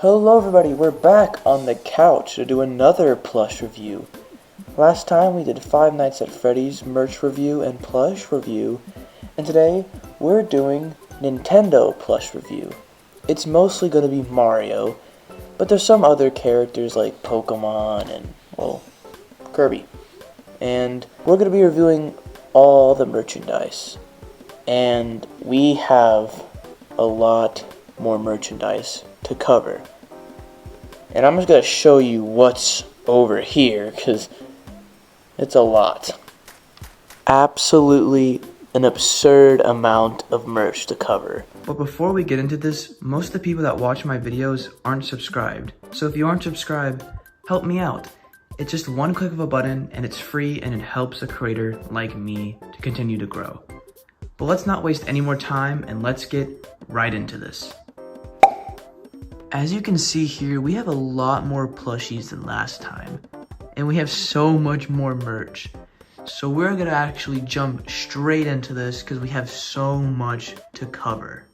Hello everybody, we're back on the couch to do another plush review. Last time we did Five Nights at Freddy's merch review and plush review, and today we're doing Nintendo plush review. It's mostly going to be Mario, but there's some other characters like Pokemon and, well, Kirby. And we're going to be reviewing all the merchandise. And we have a lot more merchandise to cover. And I'm just going to show you what's over here, because it's a lot. Absolutely an absurd amount of merch to cover. But before we get into this, most of the people that watch my videos aren't subscribed. So if you aren't subscribed, help me out. It's just one click of a button and it's free and it helps a creator like me to continue to grow. But let's not waste any more time and let's get right into this. As you can see here, we have a lot more plushies than last time. And we have so much more merch. So we're gonna actually jump straight into this because we have so much to cover.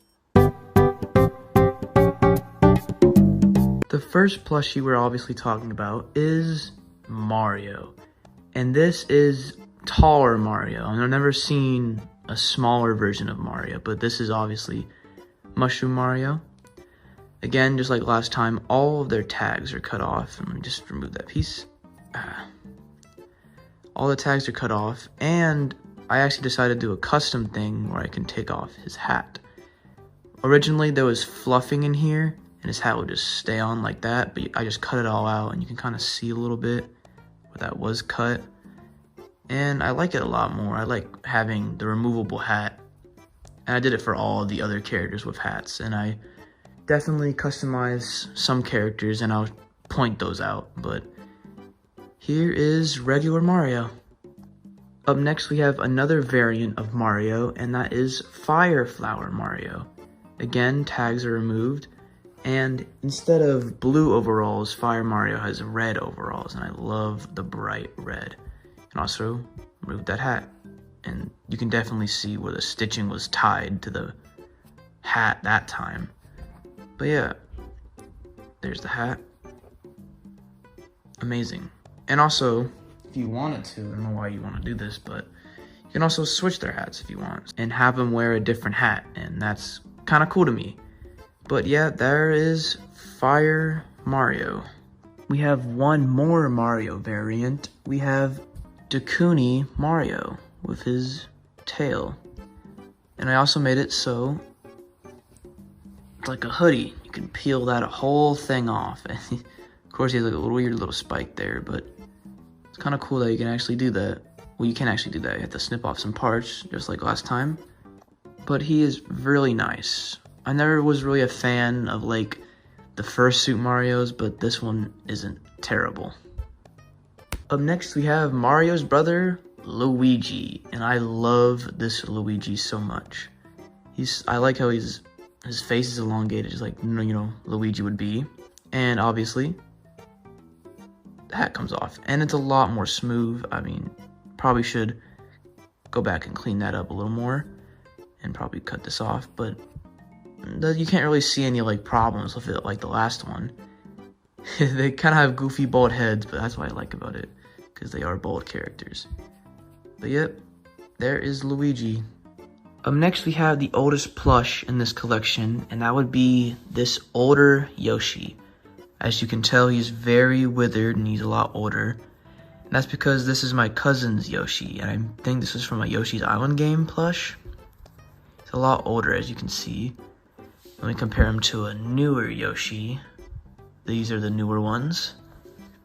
The first plushie we're obviously talking about is Mario. And this is taller Mario. And I've never seen a smaller version of Mario, but this is obviously Mushroom Mario. Again, just like last time, all of their tags are cut off. Let me just remove that piece. All the tags are cut off, and I actually decided to do a custom thing where I can take off his hat. Originally, there was fluffing in here, and his hat would just stay on like that, but I just cut it all out, and you can kind of see a little bit where that was cut. And I like it a lot more. I like having the removable hat, and I did it for all the other characters with hats, and I definitely customize some characters, and I'll point those out, but here is regular Mario. Up next, we have another variant of Mario, and that is Fire Flower Mario. Again, tags are removed, and instead of blue overalls, Fire Mario has red overalls, and I love the bright red. And also, remove that hat, and you can definitely see where the stitching was tied to the hat that time. But yeah, there's the hat. Amazing. And also, if you wanted to, I don't know why you want to do this, but you can also switch their hats if you want and have them wear a different hat, and that's kind of cool to me. But yeah, there is Fire Mario. We have one more Mario variant. We have Dakuni Mario with his tail. And I also made it so it's like a hoodie. You can peel that whole thing off. Of course, he has like a little weird little spike there, but it's kind of cool that you can actually do that. Well, you can actually do that. You have to snip off some parts, just like last time. But he is really nice. I never was really a fan of like the first Super Marios, but this one isn't terrible. Up next, we have Mario's brother, Luigi. And I love this Luigi so much. I like how his face is elongated, just like, you know, Luigi would be. And obviously, the hat comes off. And it's a lot more smooth. I mean, probably should go back and clean that up a little more. And probably cut this off. But you can't really see any, like, problems with it like the last one. They kind of have goofy bald heads, but that's what I like about it. Because they are bald characters. But yep, there is Luigi. Up next, we have the oldest plush in this collection, and that would be this older Yoshi. As you can tell, he's very withered and he's a lot older. And that's because this is my cousin's Yoshi, and I think this is from a Yoshi's Island game plush. He's a lot older, as you can see. Let me compare him to a newer Yoshi. These are the newer ones.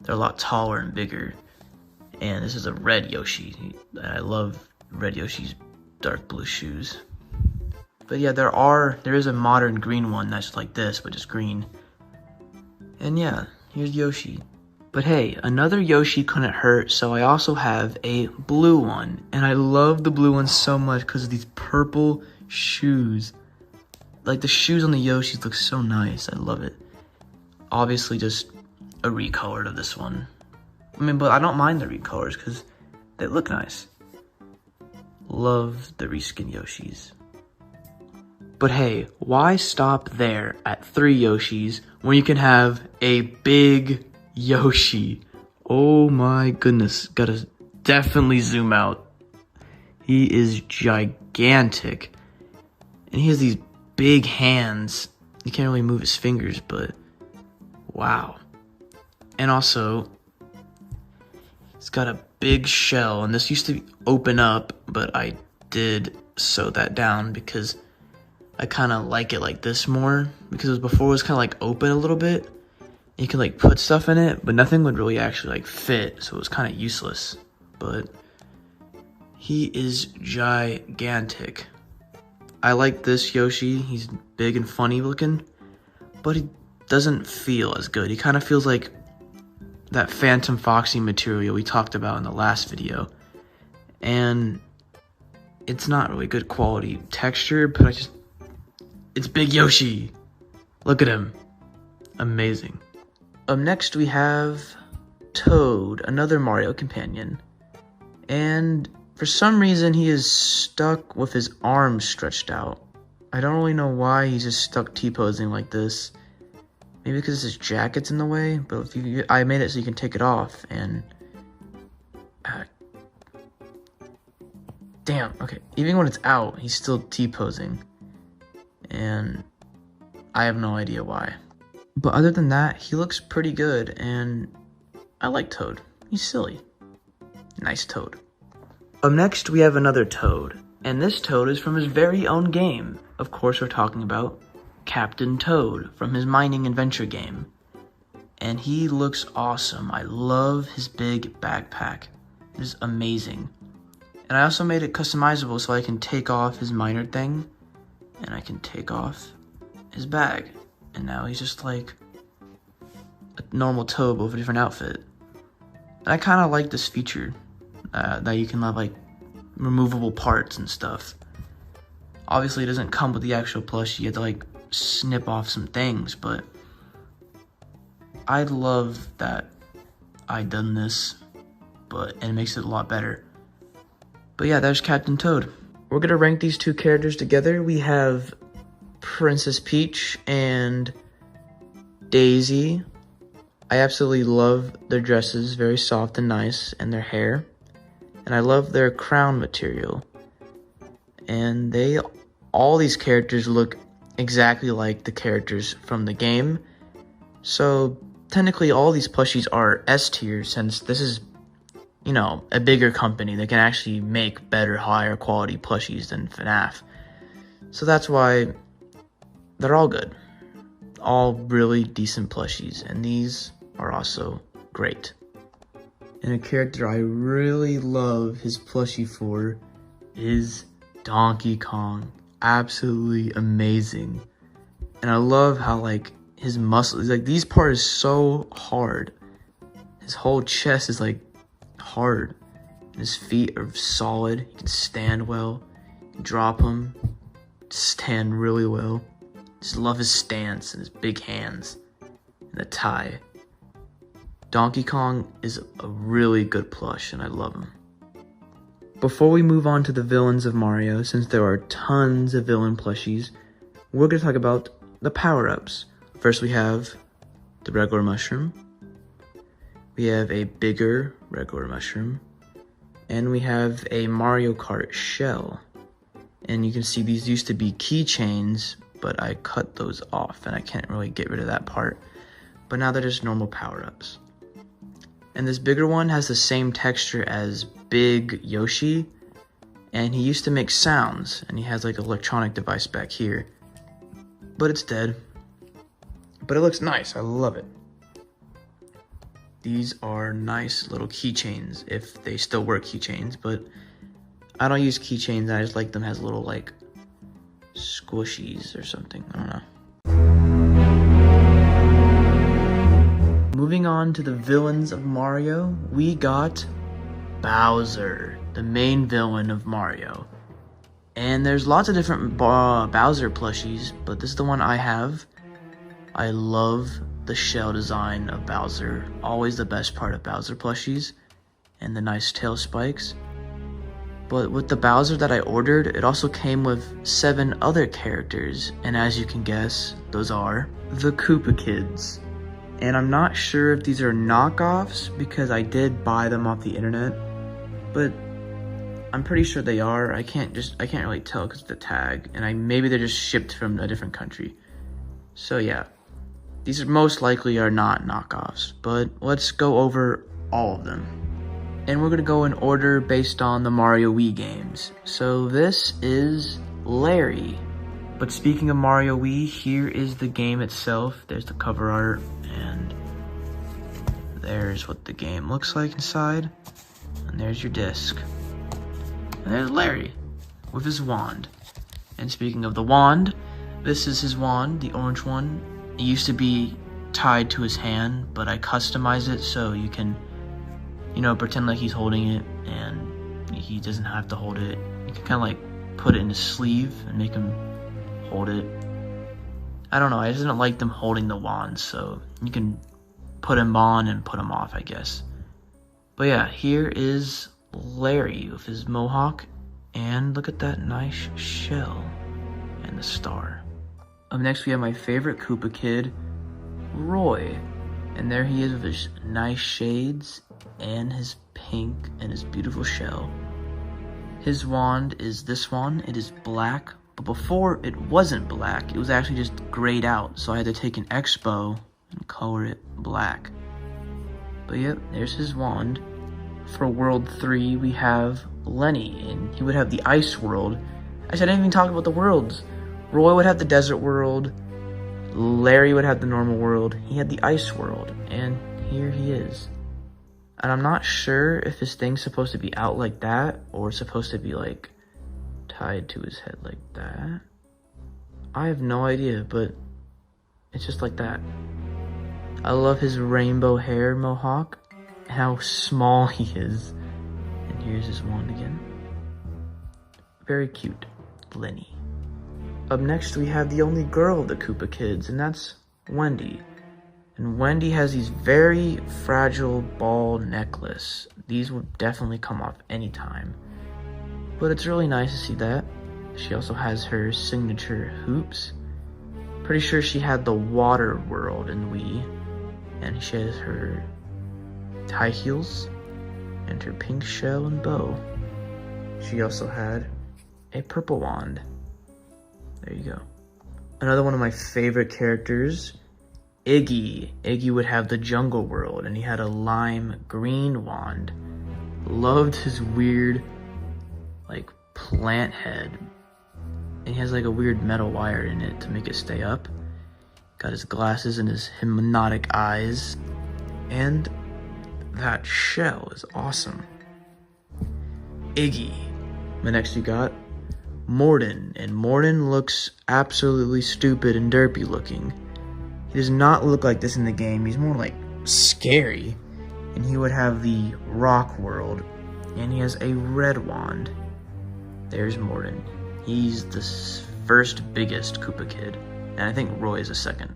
They're a lot taller and bigger. And this is a red Yoshi. I love red Yoshi's dark blue shoes. But yeah, there is a modern green one that's like this, but just green. And yeah, here's Yoshi. But hey, another Yoshi couldn't hurt, so I also have a blue one. And I love the blue one so much because of these purple shoes. Like, the shoes on the Yoshis look so nice. I love it. Obviously, just a recolored of this one. I mean, but I don't mind the recolors because they look nice. Love the reskin Yoshis. But hey, why stop there at 3 Yoshis when you can have a big Yoshi? Oh my goodness, gotta definitely zoom out. He is gigantic. And he has these big hands. You can't really move his fingers, but wow. And also, it's got a big shell, and this used to open up, but I did sew that down because I kind of like it like this more, because before it was kind of like open a little bit. You could like put stuff in it, but nothing would really actually like fit, so it was kind of useless. But he is gigantic. I like this Yoshi. He's big and funny looking, but he doesn't feel as good. He kind of feels like that Phantom Foxy material we talked about in the last video. And it's not really good quality texture, but it's Big Yoshi. Look at him. Amazing. Up next we have Toad, another Mario companion. And for some reason he is stuck with his arms stretched out. I don't really know why he's just stuck T-posing like this. Maybe because his jacket's in the way, but I made it so you can take it off, and damn, okay. Even when it's out, he's still T-posing, and I have no idea why. But other than that, he looks pretty good, and I like Toad. He's silly. Nice Toad. Up next, we have another Toad, and this Toad is from his very own game. Of course, we're talking about Captain Toad from his mining adventure game. And he looks awesome. I love his big backpack. It is amazing. And I also made it customizable so I can take off his miner thing, and I can take off his bag. And now he's just like a normal Toad with a different outfit. And I kind of like this feature, that you can have like removable parts and stuff. Obviously it doesn't come with the actual plushie. You have to like snip off some things, but I love that I done this, and it makes it a lot better. But yeah, there's Captain Toad. We're gonna rank these two characters together. We have Princess Peach and Daisy. I absolutely love their dresses, very soft and nice, and their hair. And I love their crown material. And all these characters look exactly like the characters from the game. So technically all these plushies are S tier, since this is, you know, a bigger company that can actually make better, higher quality plushies than FNAF. So that's why they're all good. All really decent plushies, and these are also great. And a character I really love his plushie for is Donkey Kong. Absolutely amazing. And I love how like his muscles, like these parts is so hard. His whole chest is like hard. And his feet are solid. He can stand well. Drop him. Stand really well. Just love his stance and his big hands. And the tie. Donkey Kong is a really good plush, and I love him. Before we move on to the villains of Mario, since there are tons of villain plushies, we're going to talk about the power-ups. First we have the regular mushroom. We have a bigger regular mushroom. And we have a Mario Kart shell. And you can see these used to be keychains, but I cut those off, and I can't really get rid of that part. But now they're just normal power-ups. And this bigger one has the same texture as Big Yoshi, and he used to make sounds, and he has like an electronic device back here, but it's dead. But it looks nice. I love it. These are nice little keychains, if they still work keychains, but I don't use keychains. I just like them as little like squishies or something. I don't know. Moving on to the villains of Mario, we got Bowser, the main villain of Mario. And there's lots of different Bowser plushies, but this is the one I have. I love the shell design of Bowser, always the best part of Bowser plushies, and the nice tail spikes. But with the Bowser that I ordered, it also came with 7 other characters, and as you can guess, those are the Koopa Kids. And I'm not sure if these are knockoffs because I did buy them off the internet, but I'm pretty sure they are. I can't really tell because of the tag, and maybe they're just shipped from a different country. So yeah, these are most likely are not knockoffs, but let's go over all of them. And we're gonna go in order based on the Mario Wii games. So this is Larry. But speaking of Mario Wii, here is the game itself. There's the cover art, and there's what the game looks like inside. And there's your disc. And there's Larry with his wand. And speaking of the wand, this is his wand, the orange one. It used to be tied to his hand, but I customized it so you can, you know, pretend like he's holding it and he doesn't have to hold it. You can kind of like put it in his sleeve and make him hold it. I don't know, I just didn't like them holding the wand, so you can put him on and put him off, I guess. But yeah, here is Larry with his mohawk, and look at that nice shell and the star. Up next we have my favorite Koopa Kid, Roy. And there he is with his nice shades and his pink and his beautiful shell. His wand is this one. It is black, but before it wasn't black. It was actually just grayed out, so I had to take an Expo and color it black. But yep, there's his wand. For World 3, we have Lenny, and he would have the Ice World. Actually, I didn't even talk about the worlds. Roy would have the Desert World. Larry would have the normal world. He had the Ice World, and here he is. And I'm not sure if his thing's supposed to be out like that, or supposed to be like tied to his head like that. I have no idea, but it's just like that. I love his rainbow hair mohawk, and how small he is. And here's his wand again. Very cute, Lenny. Up next, we have the only girl of the Koopa Kids, and that's Wendy. And Wendy has these very fragile ball necklace. These would definitely come off anytime. But it's really nice to see that. She also has her signature hoops. Pretty sure she had the water world in Wii. And she has her high heels and her pink shell and bow. She also had a purple wand. There you go. Another one of my favorite characters, Iggy. Iggy would have the jungle world, and he had a lime green wand. Loved his weird, like, plant head. And he has like a weird metal wire in it to make it stay up. Got his glasses and his hypnotic eyes. And that shell is awesome. Iggy. The next you got Morden, and Morden looks absolutely stupid and derpy looking. He does not look like this in the game. He's more like scary. And he would have the rock world, and he has a red wand. There's Morden. He's the first biggest Koopa Kid, and I think Roy is a second.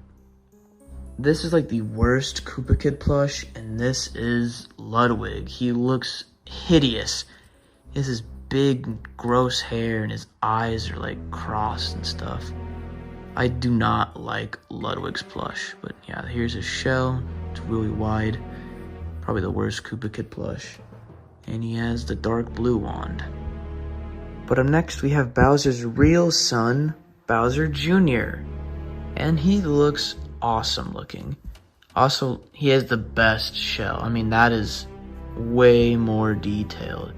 This is like the worst Koopa Kid plush, and this is Ludwig. He looks hideous. He has his big, gross hair, and his eyes are like crossed and stuff. I do not like Ludwig's plush, but yeah, here's his shell. It's really wide. Probably the worst Koopa Kid plush. And he has the dark blue wand. But up next, we have Bowser's real son, Bowser Jr. And he looks awesome looking. Also, he has the best shell. I mean, that is way more detailed.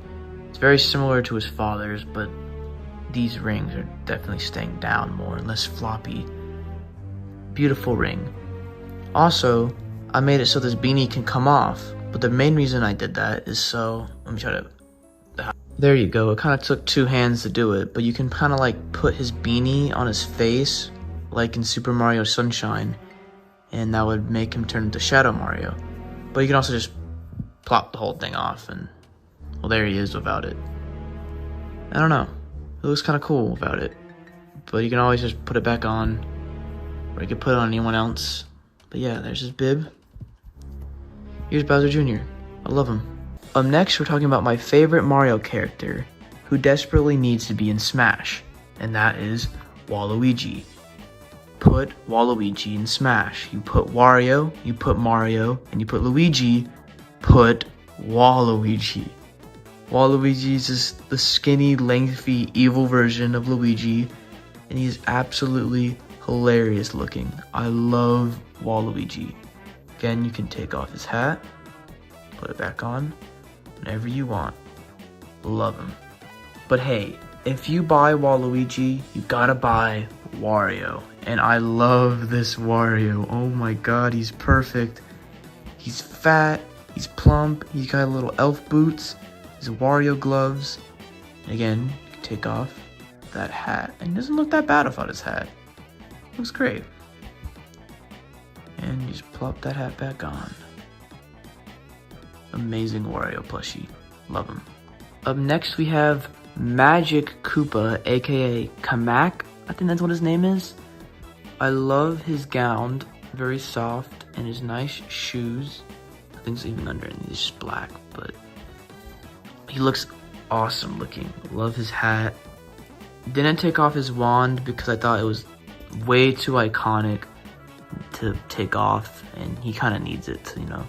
It's very similar to his father's, but these rings are definitely staying down more and less floppy. Beautiful ring. Also, I made it so this beanie can come off, but the main reason I did that is so, let me try to, there you go. It kind of took 2 hands to do it, but you can kind of like put his beanie on his face, like in Super Mario Sunshine, and that would make him turn into Shadow Mario. But you can also just plop the whole thing off, and well, there he is without it. I don't know. It looks kind of cool without it. But you can always just put it back on, or you can put it on anyone else. But yeah, there's his bib. Here's Bowser Jr. I love him. Up next, we're talking about my favorite Mario character, who desperately needs to be in Smash, and that is Waluigi. Put Waluigi in Smash. You put Wario, you put Mario, and you put Luigi, put Waluigi. Waluigi is just the skinny, lengthy, evil version of Luigi, and he's absolutely hilarious looking. I love Waluigi. Again, you can take off his hat, put it back on, whenever you want. Love him. But hey, if you buy Waluigi, you gotta buy Wario. And I love this Wario. Oh my god, he's perfect. He's fat, he's plump, he's got little elf boots, his Wario gloves. Again, you can take off that hat. And he doesn't look that bad without his hat. Looks great. And you just plop that hat back on. Amazing Wario plushie. Love him. Up next we have Magic Koopa, aka Kamek. I think that's what his name is. I love his gown, very soft, and his nice shoes. I think it's even underneath, he's just black, but he looks awesome looking. Love his hat. Didn't take off his wand because I thought it was way too iconic to take off, and he kind of needs it, you know.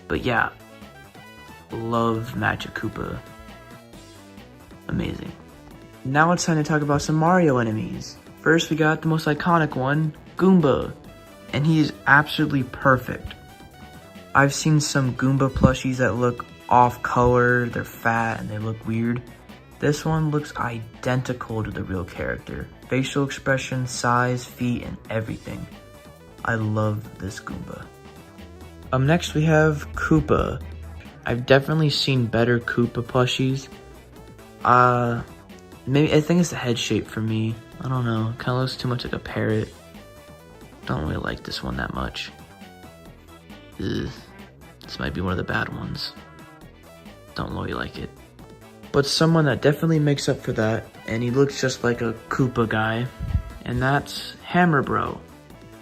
But yeah, love Magic Koopa. Amazing. Now it's time to talk about some Mario enemies. First, we got the most iconic one, Goomba, and he is absolutely perfect. I've seen some Goomba plushies that look off color, they're fat, and they look weird. This one looks identical to the real character. Facial expression, size, feet, and everything. I love this Goomba. Next we have Koopa. I've definitely seen better Koopa plushies. Maybe I think it's the head shape for me. I don't know, it kind of looks too much like a parrot. Don't really like this one that much. Ugh. This might be one of the bad ones. Don't really like it. But someone that definitely makes up for that, and he looks just like a Koopa guy, and that's Hammer Bro.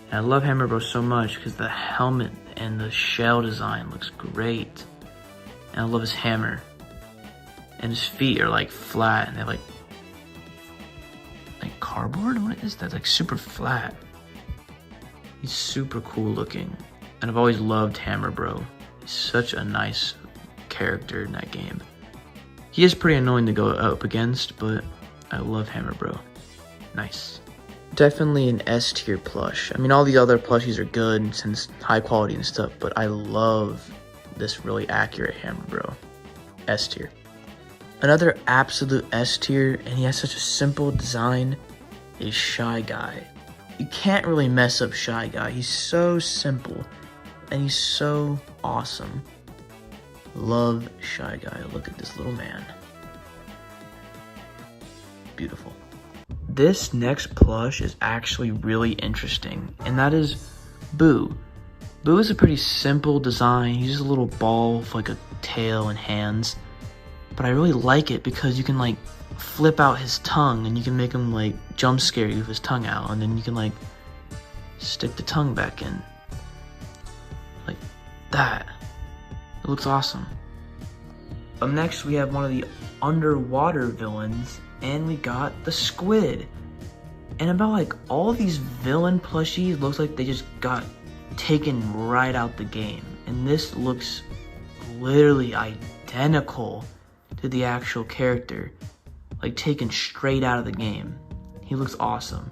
And I love Hammer Bro so much because the helmet and the shell design looks great. And I love his hammer. And his feet are like flat, and they have like cardboard? What is that? Like super flat. He's super cool looking. And I've always loved Hammer Bro. He's such a nice character in that game. He is pretty annoying to go up against, but I love Hammer Bro. Nice. Definitely an S tier plush. I mean, all the other plushies are good since high quality and stuff, but I love this really accurate Hammer Bro. S tier. Another absolute S tier, and he has such a simple design, is Shy Guy. You can't really mess up Shy Guy. He's so simple, and he's so awesome. Love Shy Guy. Look at this little man. Beautiful. This next plush is actually really interesting, and that is Boo. Boo is a pretty simple design. He's just a little ball with like a tail and hands. But I really like it because you can like flip out his tongue and you can make him like jump scare you with his tongue out, and then you can like stick the tongue back in. Like that. It looks awesome. Up next we have one of the underwater villains, and we got the Squid. And about like all these villain plushies looks like they just got taken right out the game. And this looks literally identical to the actual character, like taken straight out of the game. He looks awesome.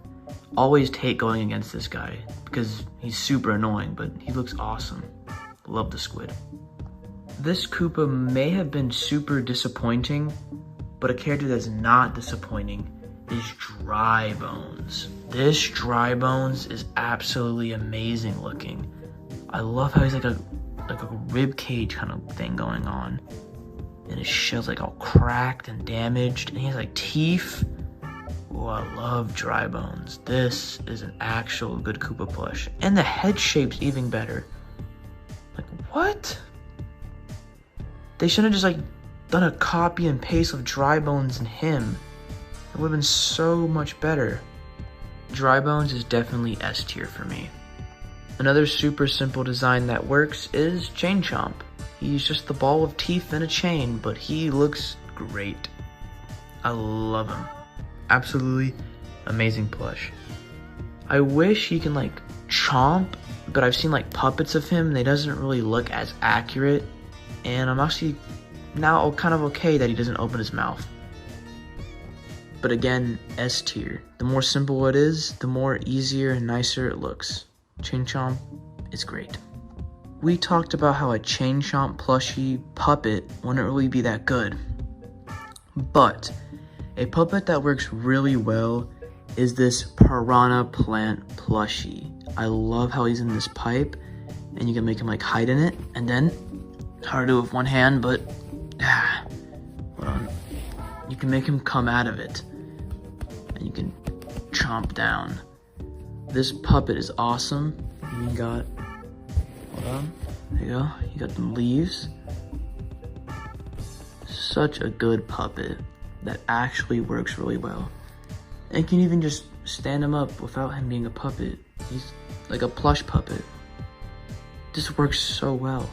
Always hate going against this guy because he's super annoying, but he looks awesome. Love the Squid. This Koopa may have been super disappointing, but a character that's not disappointing is Dry Bones. This Dry Bones is absolutely amazing looking. I love how he's like a rib cage kind of thing going on. And his shell's like all cracked and damaged, and he has like teeth. Oh, I love Dry Bones. This is an actual good Koopa plush. And the head shape's even better. Like, what? They should have just like done a copy and paste of Dry Bones and him. It would have been so much better. Dry Bones is definitely S tier for me. Another super simple design that works is Chain Chomp. He's just the ball of teeth and a chain, but he looks great. I love him. Absolutely amazing plush. I wish he can like chomp, but I've seen like puppets of him and they doesn't really look as accurate. And I'm actually now kind of okay that he doesn't open his mouth. But again, S tier. The more simple it is, the more easier and nicer it looks. Chain Chomp is great. We talked about how a Chain Chomp plushie puppet wouldn't really be that good. But a puppet that works really well is this Piranha Plant plushie. I love how he's in this pipe and you can make him like hide in it, and then hard to do with one hand, but hold on. You can make him come out of it and you can chomp down. This puppet is awesome. You got, hold on, there you go. You got them leaves. Such a good puppet that actually works really well. And you can even just stand him up without him being a puppet. He's like a plush puppet. This works so well.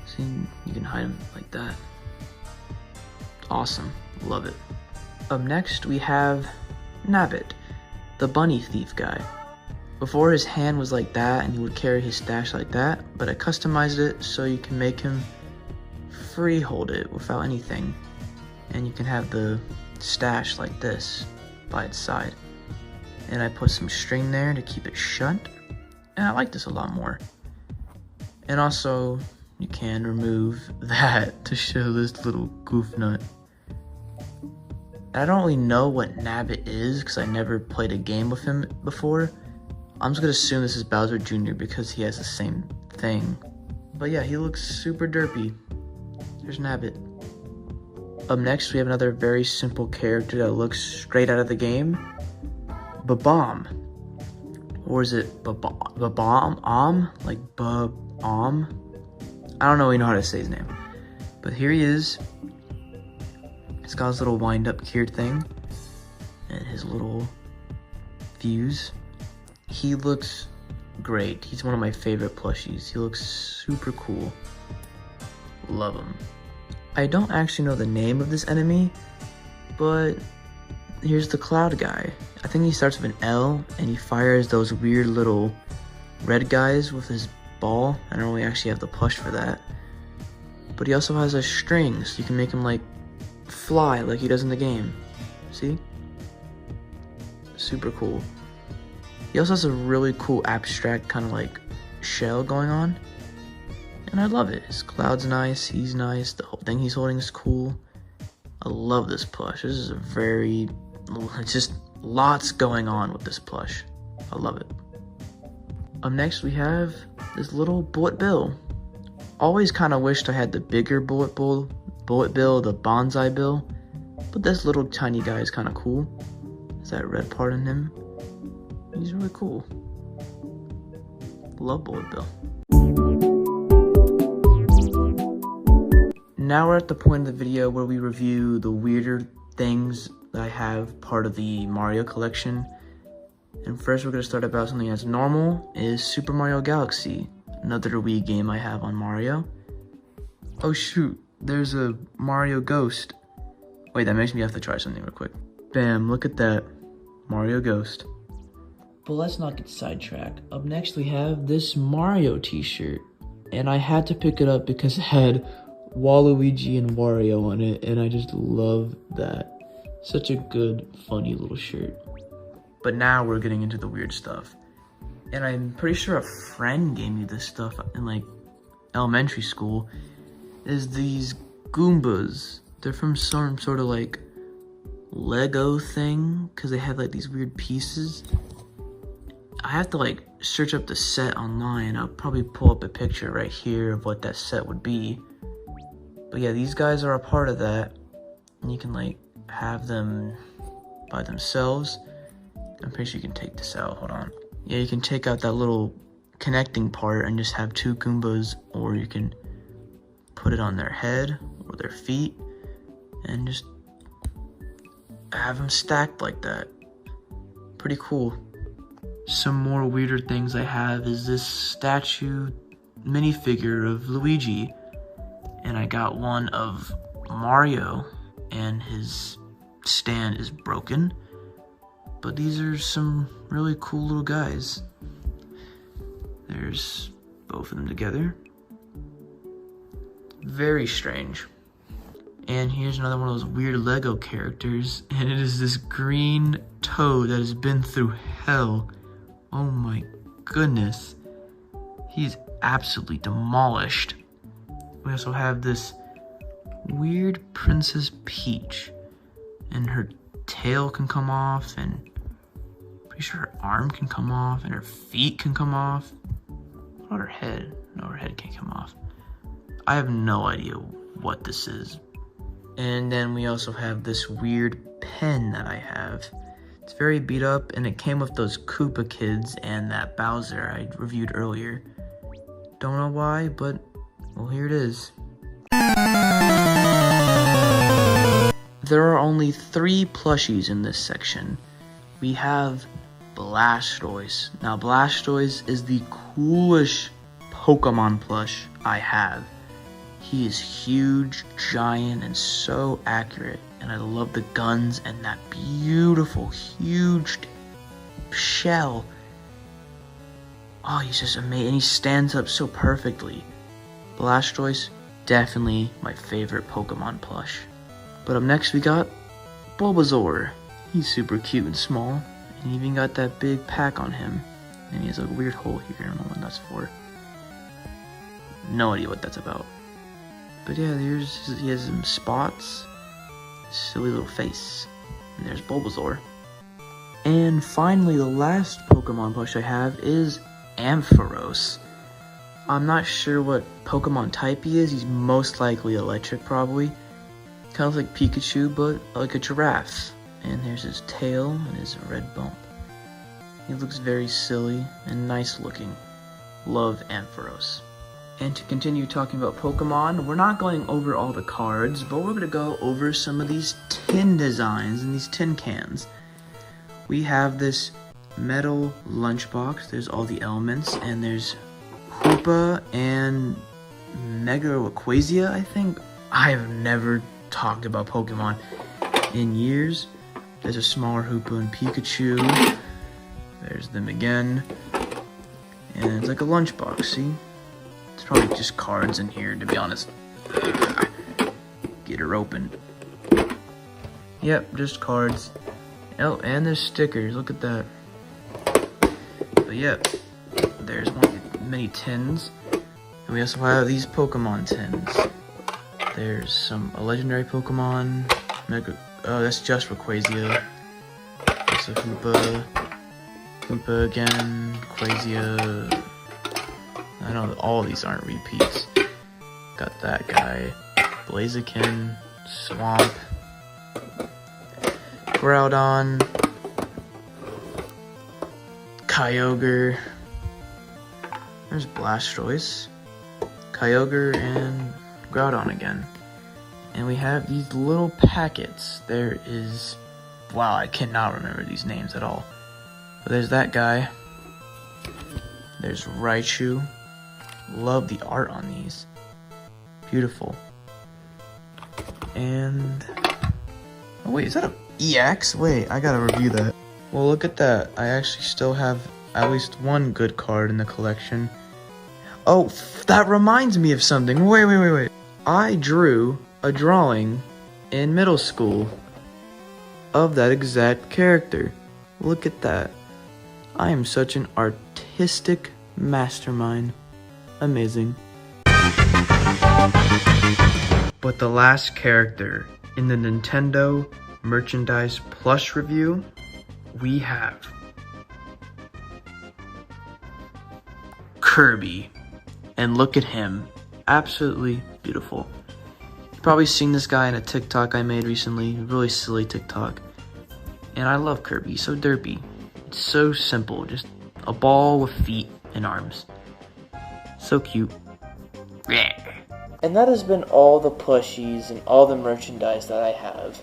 See, you can hide him like that. Awesome, love it. Up next we have Nabbit, the bunny thief guy. Before his hand was like that and he would carry his stash like that, but I customized it so you can make him free hold it without anything. And you can have the stash like this by its side. And I put some string there to keep it shut. And I like this a lot more. And also, you can remove that to show this little goof nut. I don't really know what Nabbit is because I never played a game with him before. I'm just gonna assume this is Bowser Jr. because he has the same thing. But yeah, he looks super derpy. There's Nabbit. Up next, we have another very simple character that looks straight out of the game. Babam. Or is it Babam? Like Babam? I don't really know how to say his name. But here he is. He's got his little wind-up gear thing. And his little fuse. He looks great. He's one of my favorite plushies. He looks super cool. Love him. I don't actually know the name of this enemy, but here's the cloud guy. I think he starts with an L and he fires those weird little red guys with his ball. I don't really actually have the plush for that. But he also has a string, so you can make him like fly like he does in the game. See? Super cool. He also has a really cool abstract kind of like shell going on. And I love it. His cloud's nice, he's nice, the whole thing he's holding is cool. I love this plush. This is a very, it's just lots going on with this plush. I love it. Up next we have this little Bullet Bill. Always kind of wished I had the bigger Bullet Bill, the Bonsai Bill. But this little tiny guy is kind of cool. There's that red part in him. He's really cool. Love Bullet Bill. Now we're at the point of the video where we review the weirder things that I have part of the Mario collection. And first we're going to start about something that's normal, is Super Mario Galaxy, another Wii game I have on Mario. Oh shoot, there's a Mario Ghost. Wait, that makes me have to try something real quick. Bam, look at that, Mario Ghost. But let's not get sidetracked. Up next we have this Mario t-shirt. And I had to pick it up because it had Waluigi and Wario on it, and I just love that. Such a good, funny little shirt. But now we're getting into the weird stuff. And I'm pretty sure a friend gave me this stuff in like elementary school. Is these Goombas. They're from some sort of like Lego thing, because they have like these weird pieces. I have to like search up the set online. I'll probably pull up a picture right here of what that set would be. But yeah, these guys are a part of that. And you can like have them by themselves. I'm pretty sure you can take this out, hold on. Yeah, you can take out that little connecting part and just have two Goombas, or you can put it on their head or their feet and just have them stacked like that. Pretty cool. Some more weirder things I have is this statue minifigure of Luigi. And I got one of Mario and his stand is broken. But these are some really cool little guys. There's both of them together. Very strange. And here's another one of those weird Lego characters, and it is this green toad that has been through hell. Oh my goodness. He's absolutely demolished. We also have this weird Princess Peach, and her tail can come off, and pretty sure her arm can come off, and her feet can come off. What about her head? No, her head can't come off. I have no idea what this is. And then we also have this weird pen that I have. It's very beat up, and it came with those Koopa kids and that Bowser I reviewed earlier. Don't know why, but well, here it is. There are only 3 plushies in this section. We have Blastoise. Now Blastoise is the coolest Pokemon plush I have. He is huge, giant, and so accurate. And I love the guns and that beautiful, huge shell. Oh, he's just amazing. And he stands up so perfectly. Blastoise, definitely my favorite Pokemon plush. But up next we got Bulbasaur. He's super cute and small. And he even got that big pack on him. And he has a weird hole here. I don't know what that's for. No idea what that's about. But yeah, he has some spots, silly little face, and there's Bulbasaur. And finally, the last Pokemon plush I have is Ampharos. I'm not sure what Pokemon type he is. He's most likely electric, probably. Kind of like Pikachu, but like a giraffe. And there's his tail and his red bump. He looks very silly and nice looking. Love Ampharos. And to continue talking about Pokemon, we're not going over all the cards, but we're going to go over some of these tin designs and these tin cans. We have this metal lunchbox. There's all the elements, and there's Hoopa and Mega Rayquaza, I think. I have never talked about Pokemon in years. There's a smaller Hoopa and Pikachu. There's them again. And it's like a lunchbox, see? It's probably just cards in here, to be honest. Get her open. Yep, just cards. Oh, and there's stickers. Look at that. But yep, there's one of many tins. And we also have these Pokemon tins. There's a legendary Pokemon. Oh, that's just Rayquaza. That's a Hoopa. Hoopa again. Rayquaza. I know that all these aren't repeats. Got that guy. Blaziken. Swamp. Groudon. Kyogre. There's Blastoise. Kyogre and Groudon again. And we have these little packets. There is... Wow, I cannot remember these names at all. But there's that guy. There's Raichu. Love the art on these. Beautiful. And... Oh wait, is that a EX? Wait, I gotta review that. Well, look at that. I actually still have at least one good card in the collection. Oh, that reminds me of something. Wait. I drew a drawing in middle school of that exact character. Look at that. I am such an artistic mastermind. Amazing. But the last character in the Nintendo merchandise plush review, we have Kirby. And look at him. Absolutely beautiful. You've probably seen this guy in a TikTok I made recently. A really silly TikTok. And I love Kirby. So derpy. It's so simple. Just a ball with feet and arms. So cute. And that has been all the plushies and all the merchandise that I have.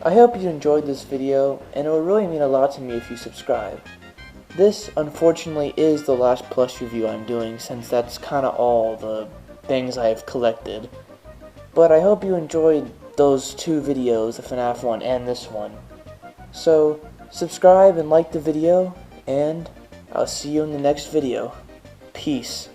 I hope you enjoyed this video, and it would really mean a lot to me if you subscribe. This, unfortunately, is the last plush review I'm doing, since that's kind of all the things I have collected. But I hope you enjoyed those two videos, the FNAF one and this one. So, subscribe and like the video, and I'll see you in the next video. Peace.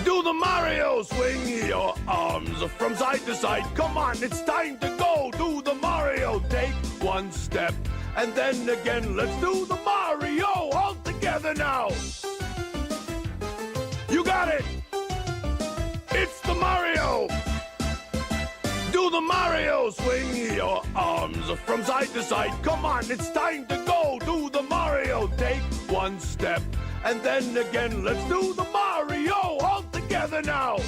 Do the Mario, swing your arms from side to side. Come on, it's time to go. Do the Mario, take one step, and then again, let's do the Mario all together now. You got it. It's the Mario. Do the Mario, swing your arms from side to side. Come on, it's time to go. Do the Mario, take one step, and then again, let's do the Mario all together now.